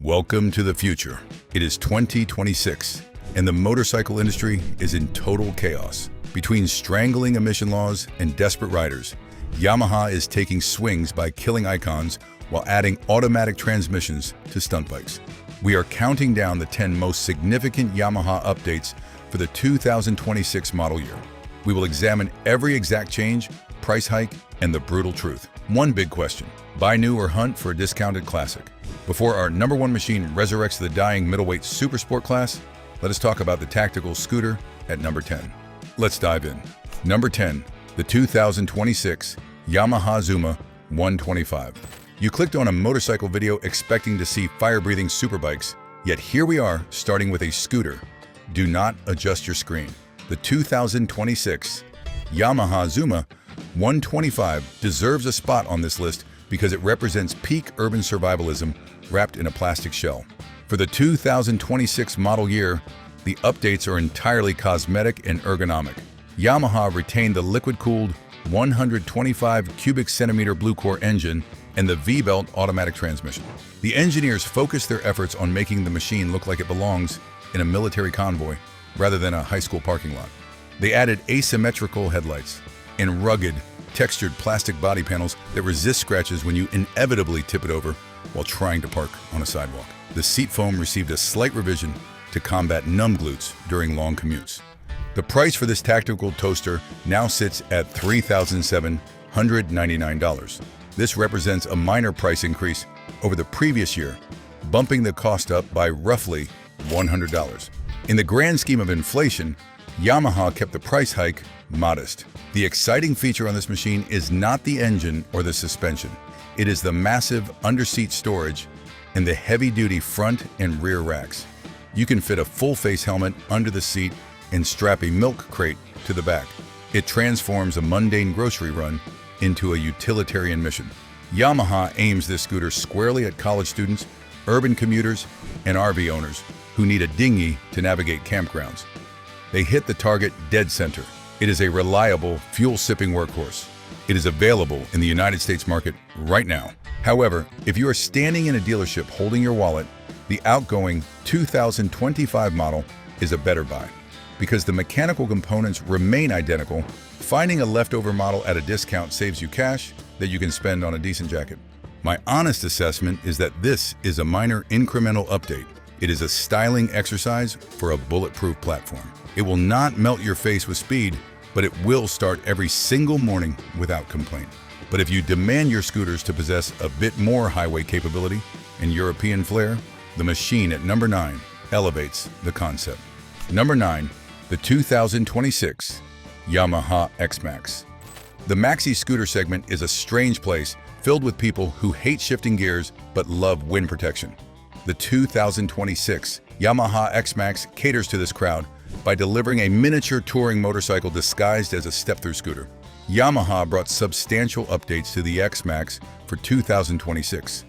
Welcome to the future. It is 2026, and the motorcycle industry is in total chaos. Between strangling emission laws and desperate riders, Yamaha is taking swings by killing icons while adding automatic transmissions to stunt bikes. We are counting down the 10 most significant Yamaha updates for the 2026 model year. We will examine every exact change, price hike, and the brutal truth. One big question: buy new or hunt for a discounted classic? Before our number one machine resurrects the dying middleweight super sport class, let us talk about the tactical scooter at number 10. Let's dive in. Number 10, the 2026 Yamaha Zuma 125. You clicked on a motorcycle video expecting to see fire-breathing superbikes, yet here we are starting with a scooter. Do not adjust your screen. The 2026 Yamaha Zuma 125 deserves a spot on this list because it represents peak urban survivalism wrapped in a plastic shell. For the 2026 model year, the updates are entirely cosmetic and ergonomic. Yamaha retained the liquid-cooled 125 cubic centimeter Blue Core engine and the V-belt automatic transmission. The engineers focused their efforts on making the machine look like it belongs in a military convoy rather than a high school parking lot. They added asymmetrical headlights and rugged, textured plastic body panels that resist scratches when you inevitably tip it over while trying to park on a sidewalk. The seat foam received a slight revision to combat numb glutes during long commutes. The price for this tactical toaster now sits at $3,799. This represents a minor price increase over the previous year, bumping the cost up by roughly $100. In the grand scheme of inflation, Yamaha kept the price hike modest. The exciting feature on this machine is not the engine or the suspension. It is the massive under-seat storage and the heavy-duty front and rear racks. You can fit a full-face helmet under the seat and strap a milk crate to the back. It transforms a mundane grocery run into a utilitarian mission. Yamaha aims this scooter squarely at college students, urban commuters, and RV owners who need a dinghy to navigate campgrounds. They hit the target dead center. It is a reliable, fuel-sipping workhorse. It is available in the United States market right now. However, if you are standing in a dealership holding your wallet, the outgoing 2025 model is a better buy. Because the mechanical components remain identical, finding a leftover model at a discount saves you cash that you can spend on a decent jacket. My honest assessment is that this is a minor incremental update. It is a styling exercise for a bulletproof platform. It will not melt your face with speed, but it will start every single morning without complaint. But if you demand your scooters to possess a bit more highway capability and European flair, the machine at number 9 elevates the concept. Number 9, the 2026 Yamaha X-Max. The maxi scooter segment is a strange place filled with people who hate shifting gears but love wind protection. The 2026 Yamaha X-Max caters to this crowd by delivering a miniature touring motorcycle disguised as a step-through scooter. Yamaha brought substantial updates to the X-Max for 2026.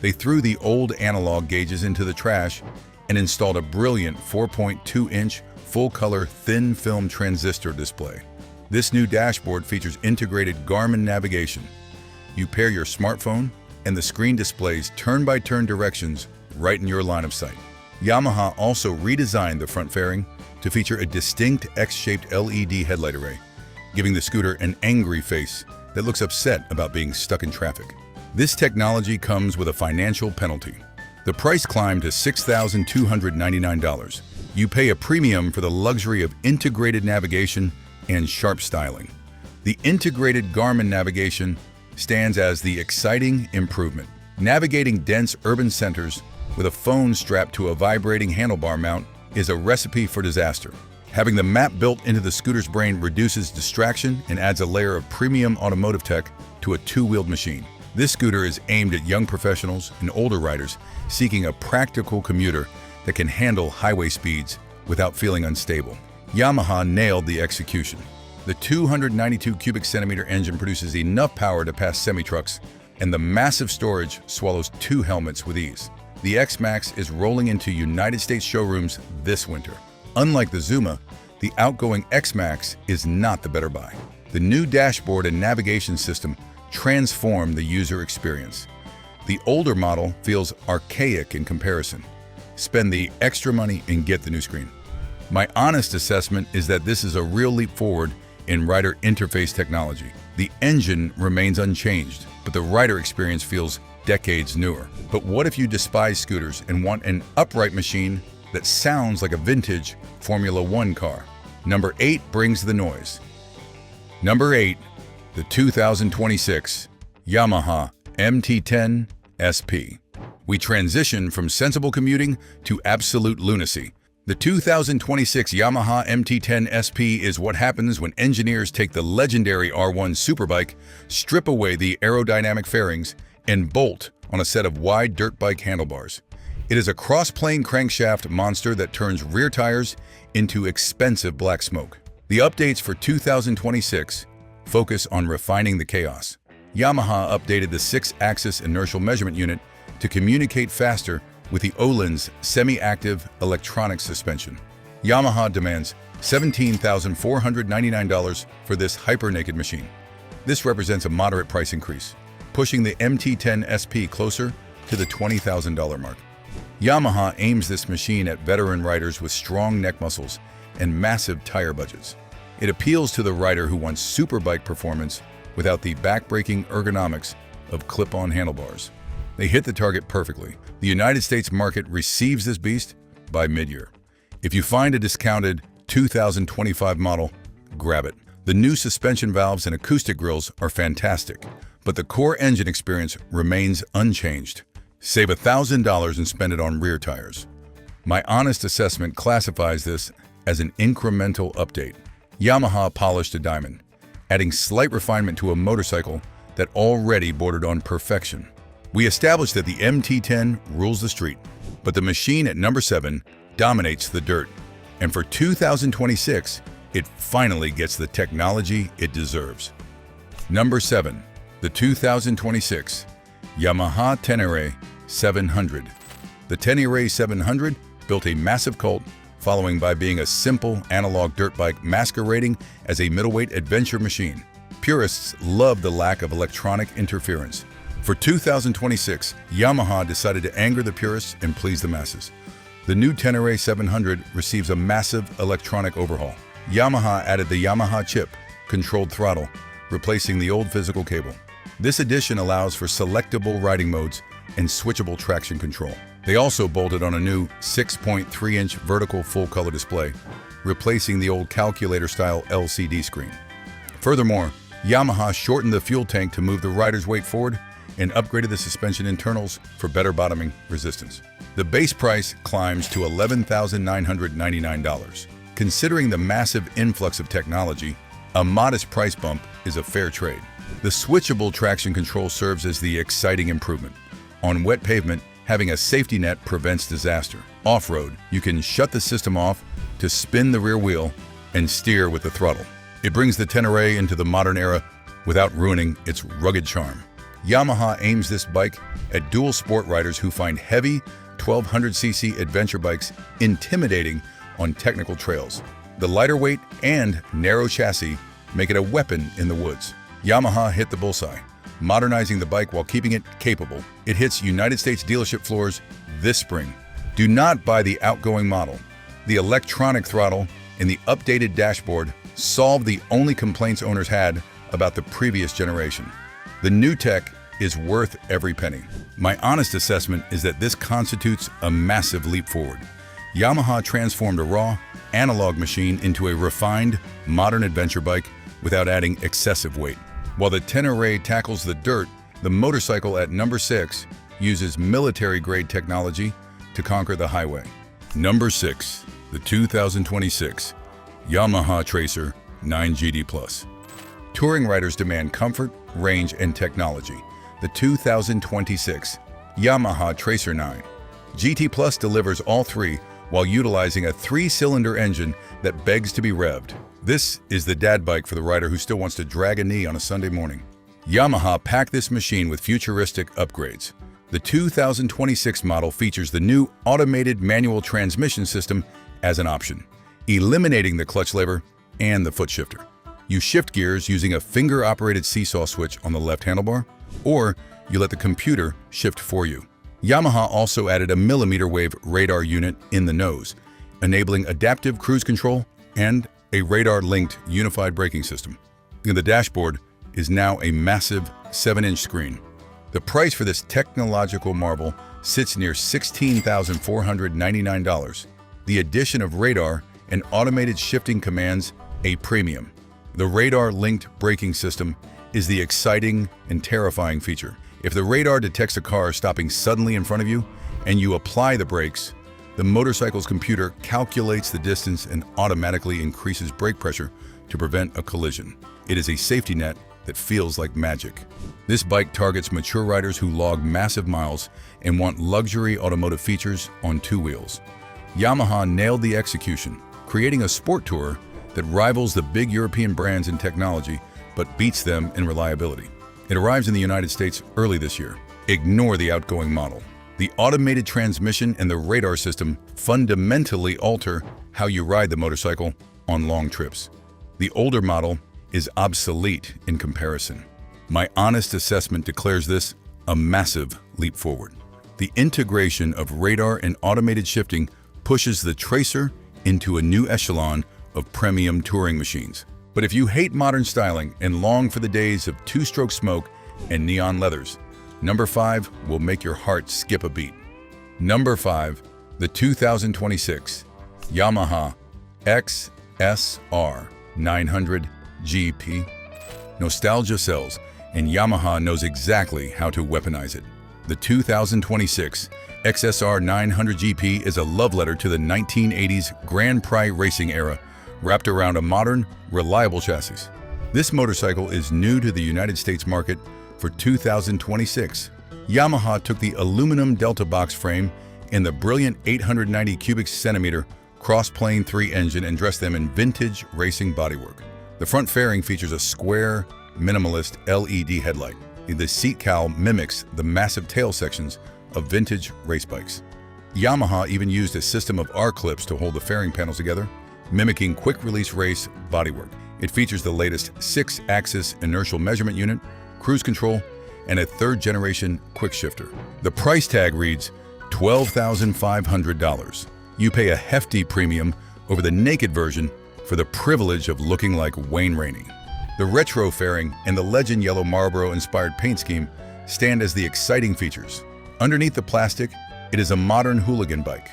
They threw the old analog gauges into the trash and installed a brilliant 4.2-inch full-color thin-film transistor display. This new dashboard features integrated Garmin navigation. You pair your smartphone, and the screen displays turn-by-turn directions right in your line of sight. Yamaha also redesigned the front fairing to feature a distinct X-shaped LED headlight array, giving the scooter an angry face that looks upset about being stuck in traffic. This technology comes with a financial penalty. The price climbed to $6,299. You pay a premium for the luxury of integrated navigation and sharp styling. The integrated Garmin navigation stands as the exciting improvement. Navigating dense urban centers with a phone strapped to a vibrating handlebar mount is a recipe for disaster. Having the map built into the scooter's brain reduces distraction and adds a layer of premium automotive tech to a two-wheeled machine. This scooter is aimed at young professionals and older riders seeking a practical commuter that can handle highway speeds without feeling unstable. Yamaha nailed the execution. The 292 cubic centimeter engine produces enough power to pass semi-trucks, and the massive storage swallows 2 helmets with ease. The X-Max is rolling into United States showrooms this winter. Unlike the Zuma, the outgoing X-Max is not the better buy. The new dashboard and navigation system transform the user experience. The older model feels archaic in comparison. Spend the extra money and get the new screen. My honest assessment is that this is a real leap forward in rider interface technology. The engine remains unchanged, but the rider experience feels decades newer. But what if you despise scooters and want an upright machine that sounds like a vintage Formula One car? Number 8 brings the noise. Number 8, the 2026 Yamaha MT-10 SP. We transition from sensible commuting to absolute lunacy. The 2026 Yamaha MT-10 SP is what happens when engineers take the legendary R1 superbike, strip away the aerodynamic fairings, and bolt on a set of wide dirt bike handlebars. It is a cross-plane crankshaft monster that turns rear tires into expensive black smoke. The updates for 2026 focus on refining the chaos. Yamaha updated the 6-axis inertial measurement unit to communicate faster with the Öhlins semi-active electronic suspension. Yamaha demands $17,499 for this hyper-naked machine. This represents a moderate price increase, pushing the MT-10 SP closer to the $20,000 mark. Yamaha aims this machine at veteran riders with strong neck muscles and massive tire budgets. It appeals to the rider who wants superbike performance without the back-breaking ergonomics of clip-on handlebars. They hit the target perfectly. The United States market receives this beast by mid-year. If you find a discounted 2025 model, grab it. The new suspension valves and acoustic grills are fantastic, but the core engine experience remains unchanged. Save $1,000 and spend it on rear tires. My honest assessment classifies this as an incremental update. Yamaha polished a diamond, adding slight refinement to a motorcycle that already bordered on perfection. We established that the MT-10 rules the street, but the machine at number 7 dominates the dirt. And for 2026, it finally gets the technology it deserves. Number 7, the 2026 Yamaha Tenere 700. The Tenere 700 built a massive cult following by being a simple analog dirt bike masquerading as a middleweight adventure machine. Purists love the lack of electronic interference. For 2026, Yamaha decided to anger the purists and please the masses. The new Tenere 700 receives a massive electronic overhaul. Yamaha added the Yamaha chip, controlled throttle, replacing the old physical cable. This addition allows for selectable riding modes and switchable traction control. They also bolted on a new 6.3-inch vertical full-color display, replacing the old calculator-style LCD screen. Furthermore, Yamaha shortened the fuel tank to move the rider's weight forward and upgraded the suspension internals for better bottoming resistance. The base price climbs to $11,999. Considering the massive influx of technology, a modest price bump is a fair trade. The switchable traction control serves as the exciting improvement. On wet pavement, having a safety net prevents disaster. Off-road, you can shut the system off to spin the rear wheel and steer with the throttle. It brings the Tenere into the modern era without ruining its rugged charm. Yamaha aims this bike at dual sport riders who find heavy 1200cc adventure bikes intimidating on technical trails. The lighter weight and narrow chassis make it a weapon in the woods. Yamaha hit the bullseye, modernizing the bike while keeping it capable. It hits United States dealership floors this spring. Do not buy the outgoing model. The electronic throttle and the updated dashboard solve the only complaints owners had about the previous generation. The new tech is worth every penny. My honest assessment is that this constitutes a massive leap forward. Yamaha transformed a raw, analog machine into a refined, modern adventure bike without adding excessive weight. While the Tenere tackles the dirt, the motorcycle at number 6 uses military-grade technology to conquer the highway. Number 6, the 2026 Yamaha Tracer 9 GT+. Touring riders demand comfort, range, and technology. The 2026 Yamaha Tracer 9 GT+ delivers all three while utilizing a 3-cylinder engine that begs to be revved. This is the dad bike for the rider who still wants to drag a knee on a Sunday morning. Yamaha packed this machine with futuristic upgrades. The 2026 model features the new automated manual transmission system as an option, eliminating the clutch lever and the foot shifter. You shift gears using a finger-operated seesaw switch on the left handlebar, or you let the computer shift for you. Yamaha also added a millimeter wave radar unit in the nose, enabling adaptive cruise control and a radar-linked unified braking system. The dashboard is now a massive 7-inch screen. The price for this technological marvel sits near $16,499. The addition of radar and automated shifting commands a premium. The radar-linked braking system is the exciting and terrifying feature. If the radar detects a car stopping suddenly in front of you and you apply the brakes, the motorcycle's computer calculates the distance and automatically increases brake pressure to prevent a collision. It is a safety net that feels like magic. This bike targets mature riders who log massive miles and want luxury automotive features on two wheels. Yamaha nailed the execution, creating a sport tourer that rivals the big European brands in technology but beats them in reliability. It arrives in the United States early this year. Ignore the outgoing model. The automated transmission and the radar system fundamentally alter how you ride the motorcycle on long trips. The older model is obsolete in comparison. My honest assessment declares this a massive leap forward. The integration of radar and automated shifting pushes the Tracer into a new echelon of premium touring machines. But if you hate modern styling and long for the days of two-stroke smoke and neon leathers, number 5 will make your heart skip a beat. Number 5, the 2026 Yamaha XSR900 GP. Nostalgia sells, and Yamaha knows exactly how to weaponize it. The 2026 XSR900 GP is a love letter to the 1980s Grand Prix racing era, wrapped around a modern, reliable chassis. This motorcycle is new to the United States market for 2026. Yamaha took the aluminum Delta box frame and the brilliant 890 cubic centimeter cross-plane 3 engine and dressed them in vintage racing bodywork. The front fairing features a square, minimalist LED headlight. The seat cowl mimics the massive tail sections of vintage race bikes. Yamaha even used a system of R-clips to hold the fairing panels together, mimicking quick-release race bodywork. It features the latest 6-axis inertial measurement unit, cruise control, and a third-generation quick shifter. The price tag reads $12,500. You pay a hefty premium over the naked version for the privilege of looking like Wayne Rainey. The retro fairing and the legend yellow Marlboro-inspired paint scheme stand as the exciting features. Underneath the plastic, it is a modern hooligan bike,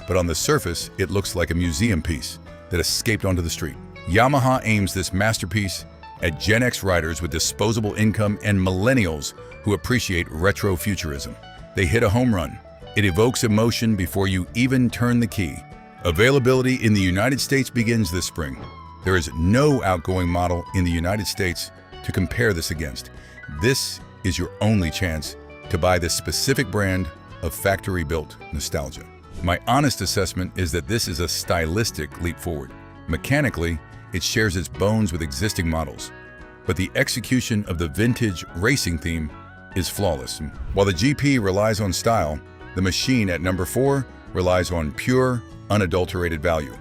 but on the surface, it looks like a museum piece that escaped onto the street. Yamaha aims this masterpiece at Gen X riders with disposable income and millennials who appreciate retro futurism. They hit a home run. It evokes emotion before you even turn the key. Availability in the United States begins this spring. There is no outgoing model in the United States to compare this against. This is your only chance to buy this specific brand of factory-built nostalgia. My honest assessment is that this is a stylistic leap forward. Mechanically, it shares its bones with existing models, but the execution of the vintage racing theme is flawless. While the GP relies on style, the machine at number 4 relies on pure, unadulterated value.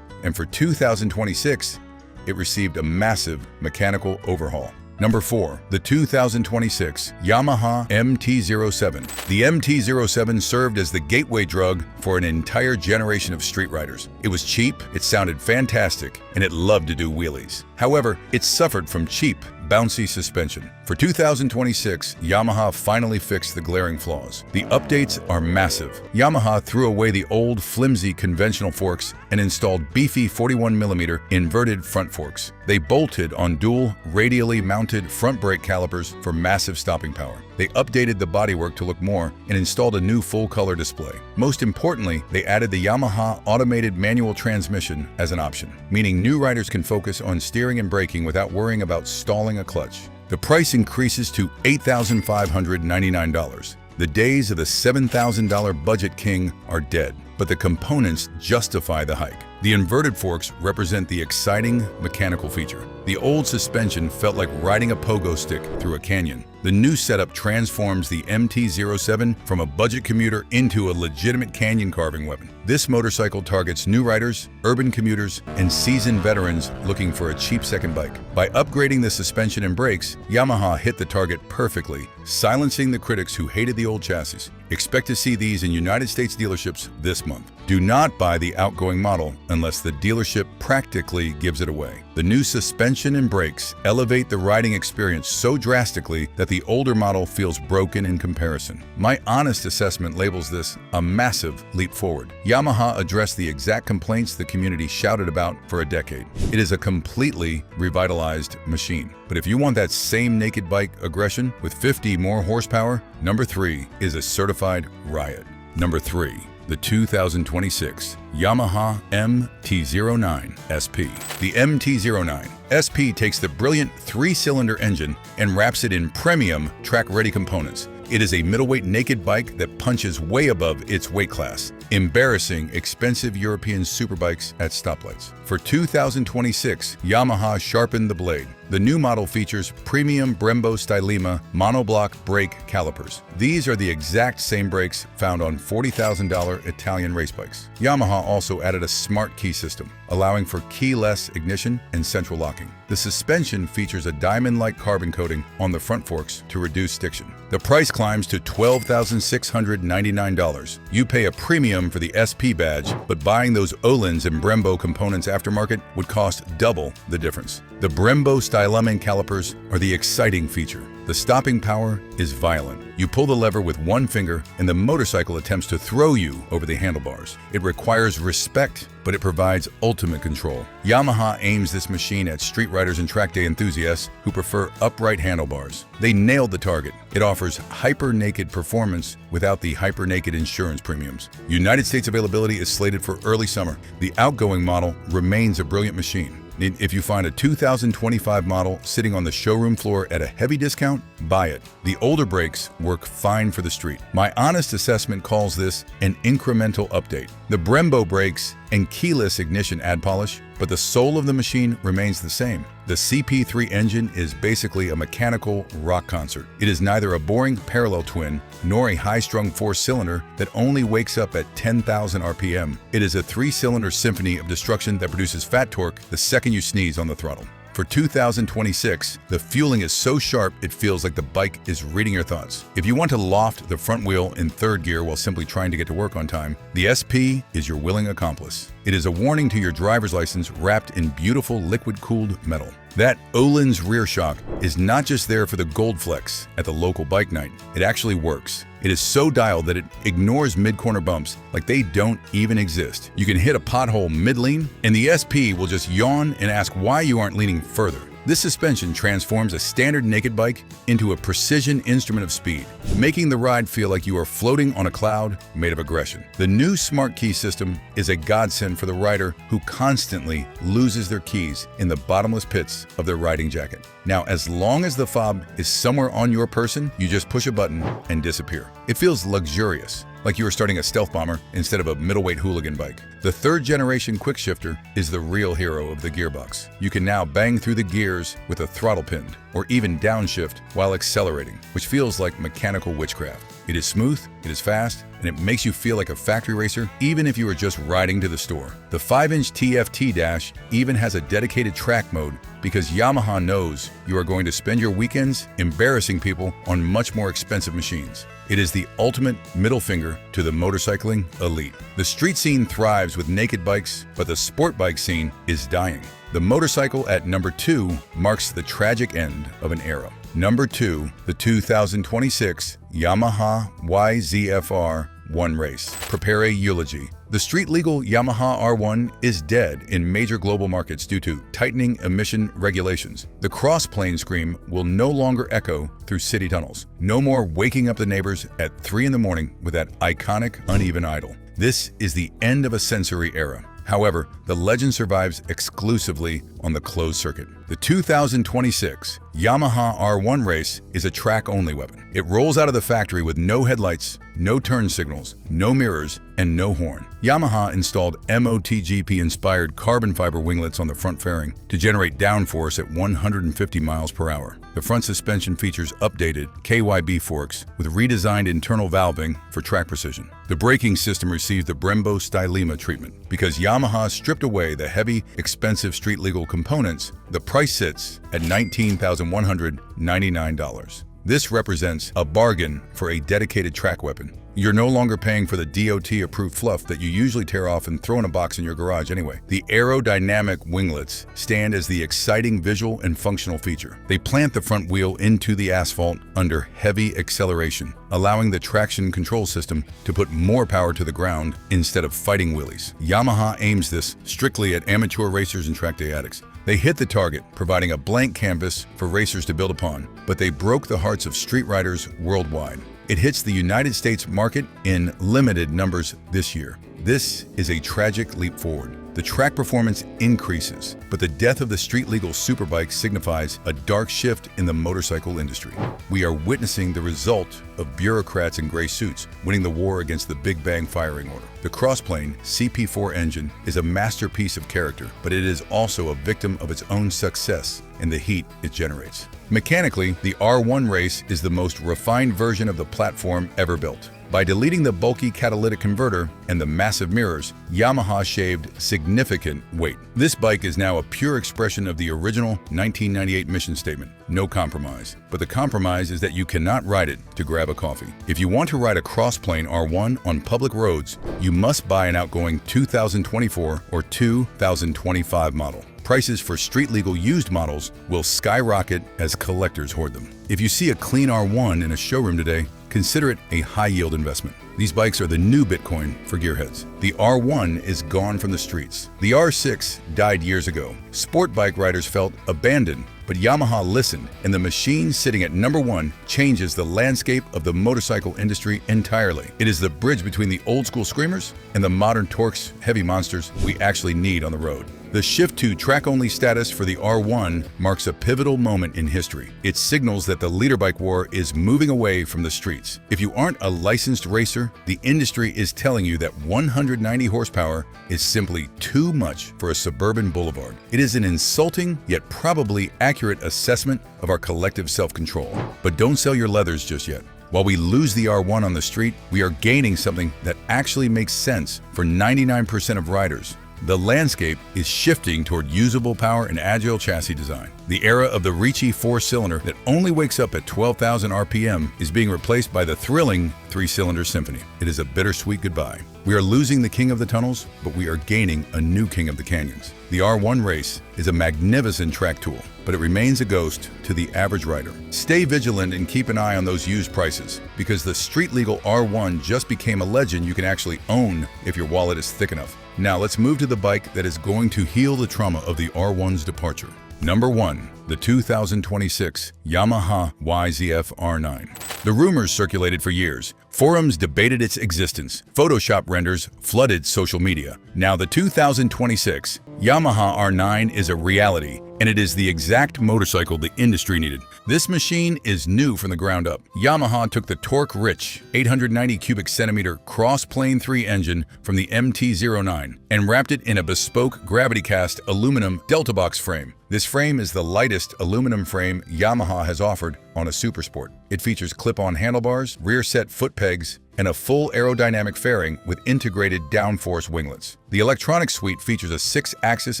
And for 2026, it received a massive mechanical overhaul. Number 4, the 2026 Yamaha MT-07. The MT-07 served as the gateway drug for an entire generation of street riders. It was cheap, it sounded fantastic, and it loved to do wheelies. However, it suffered from cheap, bouncy suspension. For 2026, Yamaha finally fixed the glaring flaws. The updates are massive. Yamaha threw away the old, flimsy conventional forks and installed beefy 41mm inverted front forks. They bolted on dual, radially mounted front brake calipers for massive stopping power. They updated the bodywork to look more and installed a new full-color display. Most importantly, they added the Yamaha automated manual transmission as an option, meaning new riders can focus on steering and braking without worrying about stalling a clutch. The price increases to $8,599. The days of the $7,000 budget king are dead, but the components justify the hike. The inverted forks represent the exciting mechanical feature. The old suspension felt like riding a pogo stick through a canyon. The new setup transforms the MT-07 from a budget commuter into a legitimate canyon carving weapon. This motorcycle targets new riders, urban commuters, and seasoned veterans looking for a cheap second bike. By upgrading the suspension and brakes, Yamaha hit the target perfectly, silencing the critics who hated the old chassis. Expect to see these in United States dealerships this month. Do not buy the outgoing model unless the dealership practically gives it away. The new suspension and brakes elevate the riding experience so drastically that the older model feels broken in comparison. My honest assessment labels this a massive leap forward. Yamaha addressed the exact complaints the community shouted about for a decade. It is a completely revitalized machine. But if you want that same naked bike aggression with 50 more horsepower, number 3 is a certified riot. Number 3. The 2026 Yamaha MT-09 SP. The MT-09 SP takes the brilliant 3-cylinder engine and wraps it in premium track-ready components. It is a middleweight naked bike that punches way above its weight class, embarrassing expensive European superbikes at stoplights. For 2026, Yamaha sharpened the blade. The new model features premium Brembo Stylema monoblock brake calipers. These are the exact same brakes found on $40,000 Italian race bikes. Yamaha also added a smart key system, allowing for keyless ignition and central locking. The suspension features a diamond-like carbon coating on the front forks to reduce stiction. The price climbs to $12,699. You pay a premium for the SP badge, but buying those Öhlins and Brembo components aftermarket would cost double the difference. The Brembo Stylema calipers are the exciting feature. The stopping power is violent. You pull the lever with one finger and the motorcycle attempts to throw you over the handlebars. It requires respect, but it provides ultimate control. Yamaha aims this machine at street riders and track day enthusiasts who prefer upright handlebars. They nailed the target. It offers hyper-naked performance without the hyper-naked insurance premiums. United States availability is slated for early summer. The outgoing model remains a brilliant machine. If you find a 2025 model sitting on the showroom floor at a heavy discount, buy it. The older brakes work fine for the street. My honest assessment calls this an incremental update. The Brembo brakes and keyless ignition add polish, but the soul of the machine remains the same. The CP3 engine is basically a mechanical rock concert. It is neither a boring parallel twin nor a high-strung 4-cylinder that only wakes up at 10,000 RPM. It is a 3-cylinder symphony of destruction that produces fat torque the second you sneeze on the throttle. For 2026, the fueling is so sharp it feels like the bike is reading your thoughts. If you want to loft the front wheel in 3rd gear while simply trying to get to work on time, the SP is your willing accomplice. It is a warning to your driver's license wrapped in beautiful liquid-cooled metal. That Öhlins rear shock is not just there for the gold flex at the local bike night. It actually works. It is so dialed that it ignores mid-corner bumps like they don't even exist. You can hit a pothole mid-lean, and the SP will just yawn and ask why you aren't leaning further. This suspension transforms a standard naked bike into a precision instrument of speed, making the ride feel like you are floating on a cloud made of aggression. The new smart key system is a godsend for the rider who constantly loses their keys in the bottomless pits of their riding jacket. Now, as long as the fob is somewhere on your person, you just push a button and disappear. It feels luxurious, like you are starting a stealth bomber instead of a middleweight hooligan bike. The 3rd generation quick shifter is the real hero of the gearbox. You can now bang through the gears with a throttle pinned, or even downshift while accelerating, which feels like mechanical witchcraft. It is smooth, it is fast, and it makes you feel like a factory racer even if you are just riding to the store. The 5-inch TFT dash even has a dedicated track mode because Yamaha knows you are going to spend your weekends embarrassing people on much more expensive machines. It is the ultimate middle finger to the motorcycling elite. The street scene thrives with naked bikes, but the sport bike scene is dying. The motorcycle at number 2 marks the tragic end of an era. Number 2, the 2026 Yamaha YZF-R9 race. Prepare a eulogy. The street-legal Yamaha R1 is dead in major global markets due to tightening emission regulations. The cross-plane scream will no longer echo through city tunnels. No more waking up the neighbors at 3 in the morning with that iconic uneven idle. This is the end of a sensory era. However, the legend survives exclusively on the closed circuit. The 2026 Yamaha R1 race is a track-only weapon. It rolls out of the factory with no headlights, no turn signals, no mirrors, and no horn. Yamaha installed MotoGP-inspired carbon fiber winglets on the front fairing to generate downforce at 150 miles per hour. The front suspension features updated KYB forks with redesigned internal valving for track precision. The braking system receives the Brembo Stylema treatment. Because Yamaha stripped away the heavy, expensive street-legal components, the price sits at $19,199. This represents a bargain for a dedicated track weapon. You're no longer paying for the DOT-approved fluff that you usually tear off and throw in a box in your garage anyway. The aerodynamic winglets stand as the exciting visual and functional feature. They plant the front wheel into the asphalt under heavy acceleration, allowing the traction control system to put more power to the ground instead of fighting wheelies. Yamaha aims this strictly at amateur racers and track day addicts. They hit the target, providing a blank canvas for racers to build upon, but they broke the hearts of street riders worldwide. It hits the United States market in limited numbers this year. This is a tragic leap forward. The track performance increases, but the death of the street-legal superbike signifies a dark shift in the motorcycle industry. We are witnessing the result of bureaucrats in gray suits winning the war against the Big Bang firing order. The crossplane CP4 engine is a masterpiece of character, but it is also a victim of its own success and the heat it generates. Mechanically, the R1 race is the most refined version of the platform ever built. By deleting the bulky catalytic converter and the massive mirrors, Yamaha shaved significant weight. This bike is now a pure expression of the original 1998 mission statement, no compromise. But the compromise is that you cannot ride it to grab a coffee. If you want to ride a crossplane R1 on public roads, you must buy an outgoing 2024 or 2025 model. Prices for street-legal used models will skyrocket as collectors hoard them. If you see a clean R1 in a showroom today, consider it a high-yield investment. These bikes are the new Bitcoin for gearheads. The R1 is gone from the streets. The R6 died years ago. Sport bike riders felt abandoned, but Yamaha listened, and the machine sitting at #1 changes the landscape of the motorcycle industry entirely. It is the bridge between the old-school screamers and the modern torques heavy monsters we actually need on the road. The shift to track-only status for the R1 marks a pivotal moment in history. It signals that the leader bike war is moving away from the streets. If you aren't a licensed racer, the industry is telling you that 190 horsepower is simply too much for a suburban boulevard. It is an insulting yet probably accurate assessment of our collective self-control. But don't sell your leathers just yet. While we lose the R1 on the street, we are gaining something that actually makes sense for 99% of riders. The landscape is shifting toward usable power and agile chassis design. The era of the reachy four-cylinder that only wakes up at 12,000 RPM is being replaced by the thrilling three-cylinder symphony. It is a bittersweet goodbye. We are losing the king of the tunnels, but we are gaining a new king of the canyons. The R1 race is a magnificent track tool, but it remains a ghost to the average rider. Stay vigilant and keep an eye on those used prices, because the street-legal R1 just became a legend you can actually own if your wallet is thick enough. Now let's move to the bike that is going to heal the trauma of the R1's departure. #1. The 2026 Yamaha YZF-R9. The rumors circulated for years. Forums debated its existence. Photoshop renders flooded social media. Now the 2026 Yamaha R9 is a reality, and it is the exact motorcycle the industry needed. This machine is new from the ground up. Yamaha took the torque-rich 890 cubic centimeter cross-plane 3 engine from the MT-09 and wrapped it in a bespoke gravity-cast aluminum delta box frame. This frame is the lightest aluminum frame Yamaha has offered on a supersport. It features clip-on handlebars, rear-set foot pegs, and a full aerodynamic fairing with integrated downforce winglets. The electronic suite features a 6-axis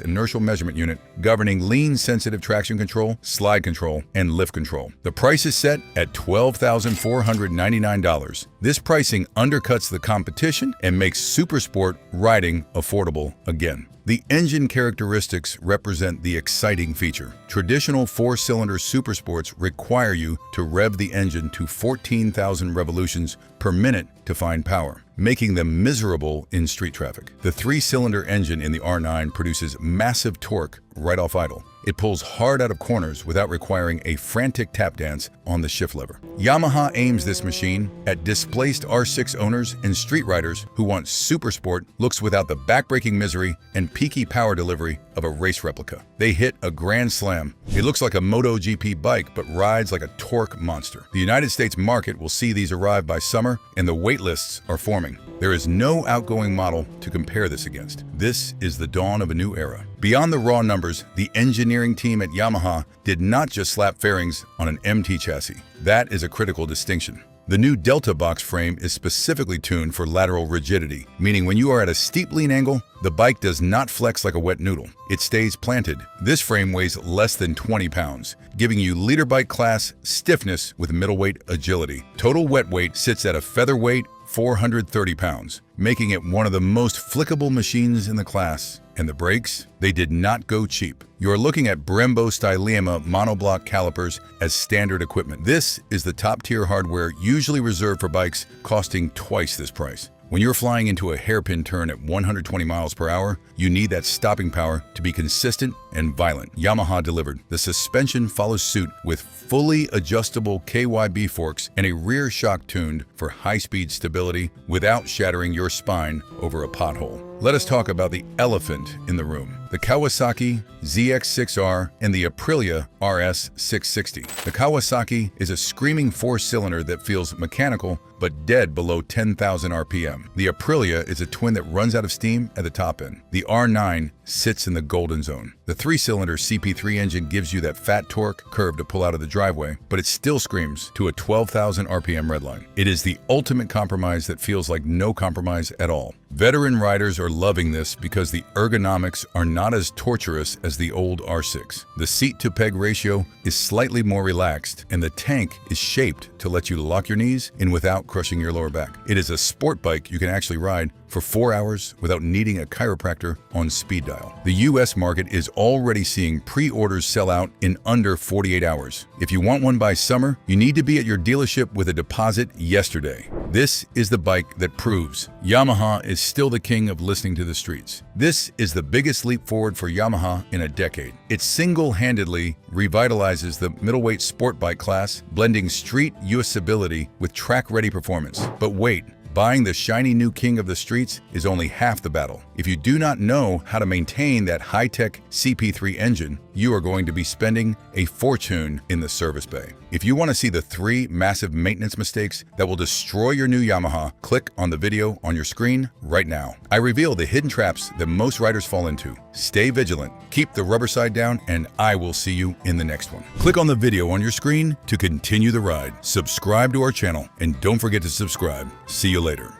inertial measurement unit governing lean-sensitive traction control, slide control, and lift control. The price is set at $12,499. This pricing undercuts the competition and makes supersport riding affordable again. The engine characteristics represent the exciting feature. Traditional 4-cylinder supersports require you to rev the engine to 14,000 revolutions per minute to find power, making them miserable in street traffic. The 3-cylinder engine in the R9 produces massive torque right off idle. It pulls hard out of corners without requiring a frantic tap dance on the shift lever. Yamaha aims this machine at displaced R6 owners and street riders who want supersport looks without the backbreaking misery and peaky power delivery of a race replica. They hit a grand slam. It looks like a MotoGP bike, but rides like a torque monster. The United States market will see these arrive by summer, and the wait lists are forming. There is no outgoing model to compare this against. This is the dawn of a new era. Beyond the raw numbers, the engineering team at Yamaha did not just slap fairings on an MT chassis. That is a critical distinction. The new Delta box frame is specifically tuned for lateral rigidity, meaning when you are at a steep lean angle, the bike does not flex like a wet noodle. It stays planted. This frame weighs less than 20 pounds, giving you leader bike class stiffness with middleweight agility. Total wet weight sits at a featherweight 430 pounds, making it one of the most flickable machines in the class. And the brakes? They did not go cheap. You are looking at Brembo Styliema monoblock calipers as standard equipment. This is the top-tier hardware usually reserved for bikes costing twice this price. When you're flying into a hairpin turn at 120 miles per hour, you need that stopping power to be consistent and violent. Yamaha delivered. The suspension follows suit with fully adjustable KYB forks and a rear shock tuned for high-speed stability without shattering your spine over a pothole. Let us talk about the elephant in the room: the Kawasaki ZX6R and the Aprilia RS660. The Kawasaki is a screaming four-cylinder that feels mechanical but dead below 10,000 RPM. The Aprilia is a twin that runs out of steam at the top end. The R9 sits in the golden zone. The three-cylinder CP3 engine gives you that fat torque curve to pull out of the driveway, but it still screams to a 12,000 RPM redline. It is the ultimate compromise that feels like no compromise at all. Veteran riders are loving this because the ergonomics are not as torturous as the old R6. The seat-to-peg ratio is slightly more relaxed, and the tank is shaped to let you lock your knees in without crushing your lower back. It is a sport bike you can actually ride for 4 hours without needing a chiropractor on speed dial. The US market is already seeing pre-orders sell out in under 48 hours. If you want one by summer, you need to be at your dealership with a deposit yesterday. This is the bike that proves Yamaha is still the king of listening to the streets. This is the biggest leap forward for Yamaha in a decade. It single-handedly revitalizes the middleweight sport bike class, blending street usability with track-ready performance. But wait, buying the shiny new king of the streets is only half the battle. If you do not know how to maintain that high-tech CP3 engine, you are going to be spending a fortune in the service bay. If you want to see the 3 massive maintenance mistakes that will destroy your new Yamaha, click on the video on your screen right now. I reveal the hidden traps that most riders fall into. Stay vigilant, keep the rubber side down, and I will see you in the next one. Click on the video on your screen to continue the ride. Subscribe to our channel, and don't forget to subscribe. See you later.